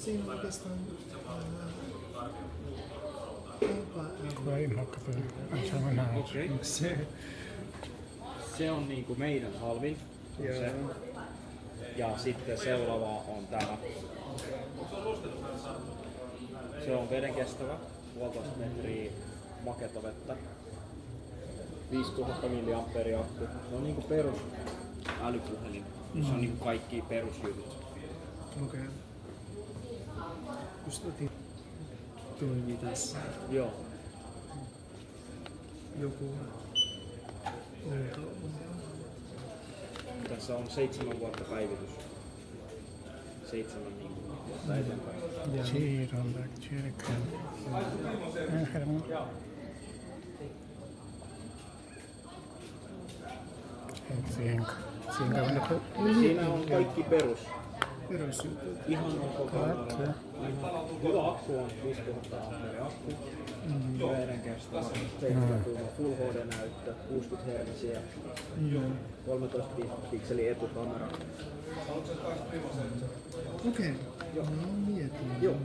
Siinä on oikeastaan Okei. Se on niinku meidän halvin. Se. Ja sitten seuraava on tää. Se on veden kestävä, 1,5 metriä makeata vettä. 5000 mAh akku. Se on niinku perus älypuhelin. Se on niinku kaikki perusjutut. Okei. Just toimii tässä. Joo. Joku outo. Tässä on 7 vuotta päivitys. 7 vuotta eteenpäin. Siirron kyrkan. Siinä on kaikki perus. Perusjutut. Ihan koko kamera. Hyvä akku on 5000 mAh akku. Veden kestävä. 7 Full HD-näyttö. 60 Hz. 13 pikseli etukamera. Okei. No mietin. Joo.